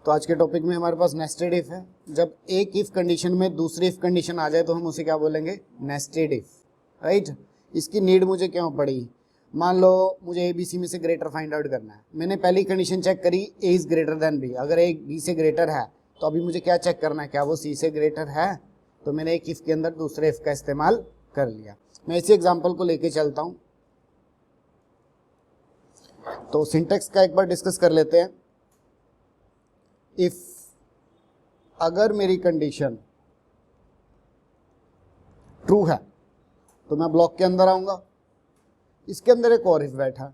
तो आज के टॉपिक में हमारे पास नेस्टेड इफ है। जब एक इफ कंडीशन में दूसरी इफ कंडीशन आ जाए तो हम उसे क्या बोलेंगे, नेस्टेड इफ, राइट। इसकी नीड मुझे क्यों पड़ी, मान लो मुझे ए बी सी में से ग्रेटर फाइंड आउट करना है। मैंने पहली कंडीशन चेक करी, ए इज ग्रेटर देन बी। अगर ए बी से ग्रेटर है तो अभी मुझे क्या चेक करना है, क्या वो सी से ग्रेटर है। तो मैंने एक इफ के अंदर दूसरे इफ का इस्तेमाल कर लिया। मैं इसी एग्जांपल को लेके चलता हूं। तो सिंटेक्स का एक बार डिस्कस कर लेते हैं। इफ अगर मेरी कंडीशन ट्रू है तो मैं ब्लॉक के अंदर आऊंगा। इसके अंदर एक और इफ बैठा,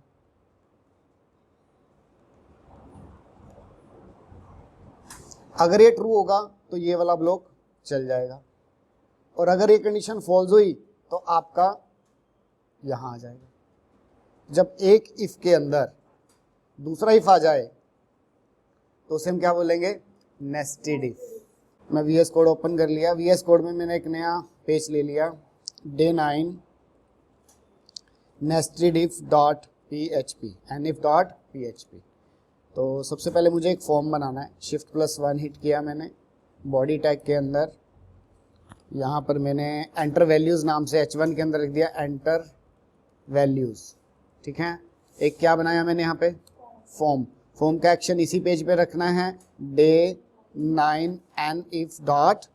अगर ये ट्रू होगा तो ये वाला ब्लॉक चल जाएगा, और अगर ये कंडीशन फॉल्स हुई तो आपका यहां आ जाएगा। जब एक इफ के अंदर दूसरा इफ आ जाए तो उसे हम क्या बोलेंगे, नेस्टेड इफ। मैं वीएस कोड ओपन कर लिया। वीएस कोड में मैंने एक नया पेज ले लिया, day 9 nested if dot php nif dot php। तो सबसे पहले मुझे एक फॉर्म बनाना है। Shift+1 हिट किया मैंने। बॉडी टैग के अंदर यहाँ पर मैंने एंटर वैल्यूज़ नाम से H1 के अंदर लिख दिया एंटर वैल्यूज़, ठीक है। एक क्या बनाया मैंने यहाँ पे, फॉर्म। फॉर्म का एक्शन इसी पेज पे रखना है, day 9 nif dot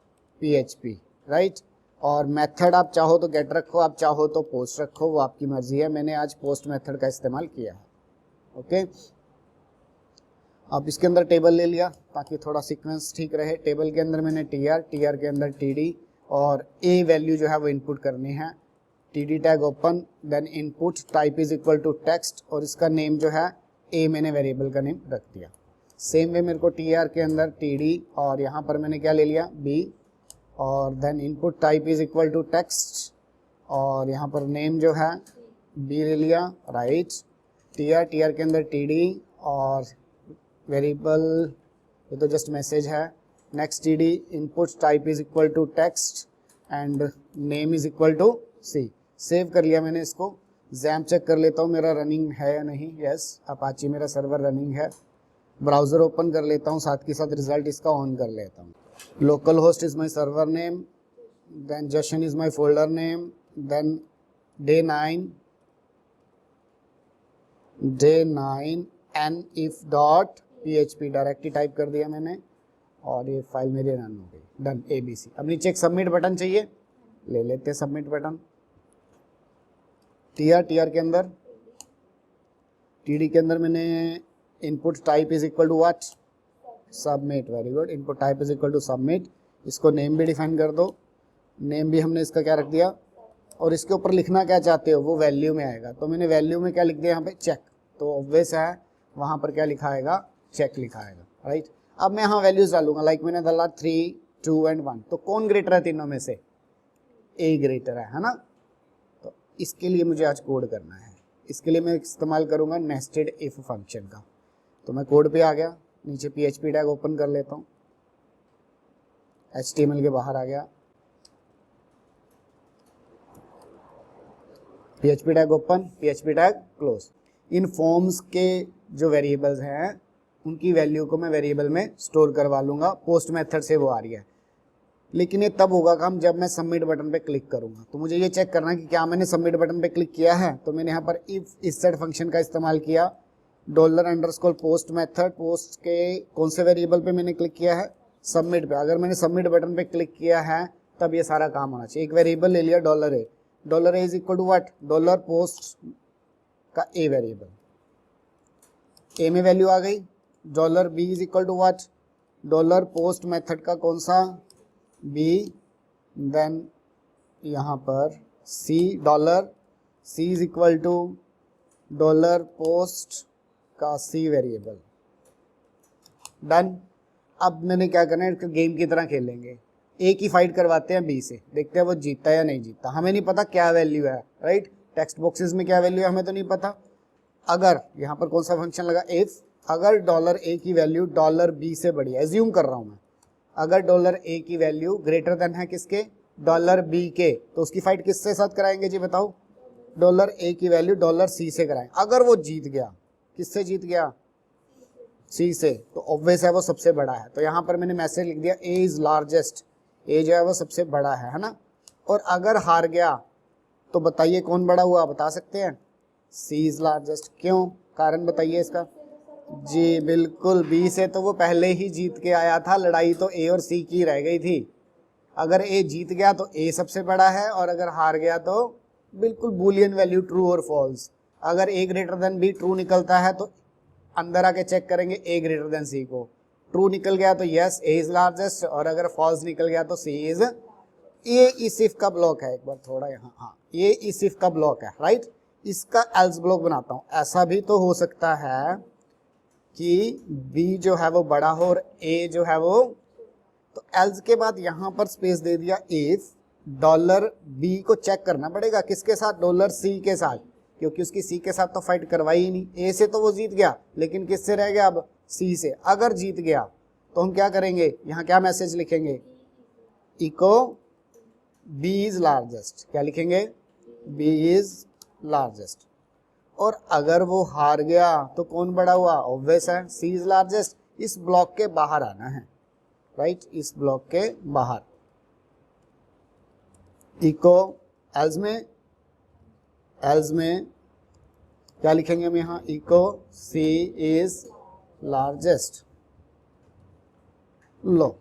php, right. और मेथड आप चाहो तो गेट रखो, आप चाहो तो पोस्ट रखो, वो आपकी मर्जी है। मैंने आज पोस्ट मेथड का इस्तेमाल किया है, ओके। अब इसके अंदर टेबल ले लिया ताकि थोड़ा सीक्वेंस ठीक रहे। टेबल के अंदर मैंने टीआर के अंदर टीडी और ए वैल्यू जो है वो इनपुट करनी है। TD tag open, then input type is equal to text, और इसका नेम जो है ए मैंने वेरिएबल का नेम रख दिया। सेम वे मेरे को टीआर के अंदर टीडी और यहाँ पर मैंने क्या ले लिया, बी, और then input type is equal to text, और यहाँ पर नेम जो है बी ले लिया, राइट। टीआर के अंदर टीडी और वेरिएबल, ये तो जस्ट मैसेज है। Next TD, input type is equal to text and name is equal to C. Save कर लिया मैंने इसको। जैम्प चेक कर लेता हूँ मेरा रनिंग है या नहीं। यस, अपाची मेरा सर्वर रनिंग है। ब्राउज़र ओपन कर लेता हूँ, साथ के साथ रिजल्ट इसका ऑन कर लेता हूँ। Local host is my server name, then Jashan is my folder name, then day 9 nif dot php directly type कर दिया मैंने, और ये फाइल मेरी रन हो गई। Done, ABC। अब नीचे एक सबमिट बटन चाहिए, ले लेते हैं सबमिट बटन। टीआर के अंदर, टीडी के अंदर मैंने input type is equal to what, submit. Very good, input type is equal to submit. इसको नेम भी डिफाइन कर दो। नेम भी हमने इसका क्या रख दिया, और इसके ऊपर लिखना क्या चाहते हो वो वैल्यू में आएगा। तो मैंने वैल्यू में क्या लिख दिया यहाँ पे, चेक। तो ऑब्वियस है वहाँ पर क्या लिखा आएगा, चेक लिखा आएगा, राइट। अब मैं यहाँ वैल्यूज डालूंगा, लाइक मैंने डाला 3, 2 एंड 1। तो कौन ग्रेटर है तीनों में से, ए ग्रेटर है ना। तो इसके लिए मुझे आज कोड करना है। इसके लिए मैं इस्तेमाल करूँगा नेस्टेड इफ फंक्शन का। तो मैं कोड पे आ गया, नीचे PHP टैग ओपन कर लेता हूँ, HTML के बाहर आ गया, PHP tag open, PHP tag close. इन फॉर्म्स के जो वेरिएबल्स हैं उनकी वैल्यू को मैं वेरिएबल में स्टोर करवा लूँगा। पोस्ट मेथड से वो आ रही है, लेकिन ये तब होगा काम जब मैं सबमिट बटन पे क्लिक करूँगा। तो मुझे ये चेक करना है कि क्या मैंने सबमिट बटन पे क्लिक किया है। तो मैंने यहाँ पर इफ इस सेट फंक्शन का इस्तेमाल किया, $_पोस्ट मेथड, पोस्ट के कौन से वेरिएबल पे मैंने क्लिक किया है, सबमिट पे। अगर मैंने सबमिट बटन पे क्लिक किया है तब ये सारा काम होना चाहिए। एक वेरिएबल ले लिया $A is equal to what, $post का ए वेरिएबल, ए में वैल्यू आ गई। $B is equal to what, $post method का कौन सा, बी, देन यहाँ पर C is equal to $post का सी वेरिएबल। डन। अब मैंने क्या करना है, इसका गेम की तरह खेलेंगे। ए की फाइट करवाते हैं बी से, देखते हैं वो जीतता है या नहीं जीतता। हमें नहीं पता क्या वैल्यू है, राइट। टेक्स्ट बॉक्सेस में क्या वैल्यू है हमें तो नहीं पता। अगर यहाँ पर कौन सा फंक्शन लगा, इफ, अगर $A की वैल्यू $B से बड़ी है, एज्यूम कर रहा हूँ मैं, अगर $A की वैल्यू ग्रेटर देन है किसके, $B के, तो उसकी फाइट किससे साथ कराएंगे जी बताओ, $A की वैल्यू $C से कराएं। अगर वो जीत गया, किससे जीत गया, सी से, तो ऑब्वियस है वो सबसे बड़ा है। तो यहाँ पर मैंने मैसेज लिख दिया ए इज लार्जेस्ट, ए जो है वो सबसे बड़ा है ना। और अगर हार गया तो बताइए कौन बड़ा हुआ, बता सकते हैं? सी इज लार्जेस्ट। क्यों, कारण बताइए इसका? जी बिल्कुल, बी से तो वो पहले ही जीत के आया था, लड़ाई तो ए और सी की रह गई थी। अगर ए जीत गया तो ए सबसे बड़ा है, और अगर हार गया तो बिल्कुल बूलियन वैल्यू ट्रू और फॉल्स। अगर ए ग्रेटर देन बी ट्रू निकलता है तो अंदर आके चेक करेंगे ए ग्रेटर देन सी को। ट्रू निकल गया तो यस ए इज लार्जेस्ट, और अगर फॉल्स निकल गया तो सी इज। ये इस इफ का ब्लॉक है, एक बार थोड़ा यहाँ, हाँ ये इस इफ का ब्लॉक है, राइट। इसका एल्स ब्लॉक बनाता हूँ। ऐसा भी तो हो सकता है कि बी जो है वो बड़ा हो और ए जो है वो, तो एल्स के बाद यहाँ पर स्पेस दे दिया इफ डॉलर बी को चेक करना पड़ेगा किसके साथ, डॉलर सी के साथ, क्योंकि उसकी सी के साथ तो फाइट करवाई ही नहीं। ए से तो वो जीत गया, लेकिन किससे रह गया अब, सी से। अगर जीत गया तो हम क्या करेंगे, यहाँ क्या मैसेज लिखेंगे, इको बी इज लार्जेस्ट। क्या लिखेंगे, बी इज लार्जेस्ट। और अगर वो हार गया तो कौन बड़ा हुआ, ऑब्वियस है सी इज लार्जेस्ट। इस ब्लॉक के बाहर आना है, राइट, इस ब्लॉक के बाहर। इको एल्स में क्या लिखेंगे हम यहाँ, इको सी इज लार्जेस्ट। लो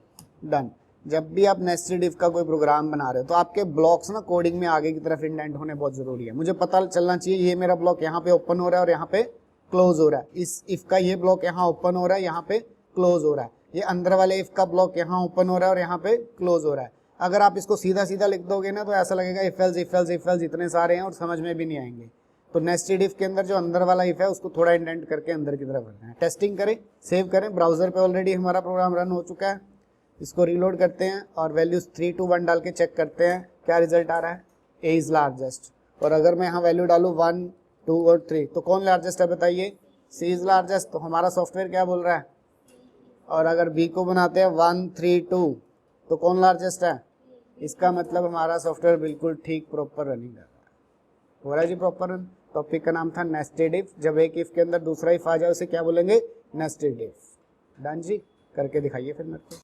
डन। जब भी आप नेस्टेड इफ का कोई प्रोग्राम बना रहे हो तो आपके ब्लॉक्स ना कोडिंग में आगे की तरफ इंडेंट होने बहुत जरूरी है। मुझे पता चलना चाहिए ये मेरा ब्लॉक यहाँ पे ओपन हो रहा है और यहाँ पे क्लोज हो रहा है। इस इफ का ये ब्लॉक यहाँ ओपन हो रहा है, यहाँ पे क्लोज हो रहा है। ये अंदर वाले इफ का ब्लॉक यहाँ ओपन हो रहा है और यहाँ पे क्लोज हो रहा है। अगर आप इसको सीधा सीधा लिख दोगे ना तो ऐसा लगेगा if else if else if else इतने सारे हैं और समझ में भी नहीं आएंगे। तो नेस्टेड इफ के अंदर जो अंदर वाला इफ है उसको थोड़ा इंडेंट करके अंदर की तरफ रखना है। टेस्टिंग करें, सेव करें। ब्राउजर पे ऑलरेडी हमारा प्रोग्राम रन हो चुका है। इसको रीलोड करते हैं और वैल्यूज 3 to 1 डाल के चेक करते हैं क्या रिजल्ट आ रहा है, ए इज लार्जेस्ट। और अगर मैं यहाँ वैल्यू डालूँ 1, 2 और 3 तो कौन लार्जेस्ट है बताइए, सी इज लार्जेस्ट। तो हमारा सॉफ्टवेयर क्या बोल रहा है। और अगर बी को बनाते हैं 1, 3, 2 तो कौन लार्जेस्ट है, इसका मतलब हमारा सॉफ्टवेयर बिल्कुल ठीक प्रॉपर रनिंग कर रहा है। हो रहा है जी प्रॉपर रन। टॉपिक का नाम था नेस्टेड इफ। जब एक इफ के अंदर दूसरा इफ आ जाए उसे क्या बोलेंगे, नेस्टेड इफ। डन जी, करके दिखाइए फिर मेरे को।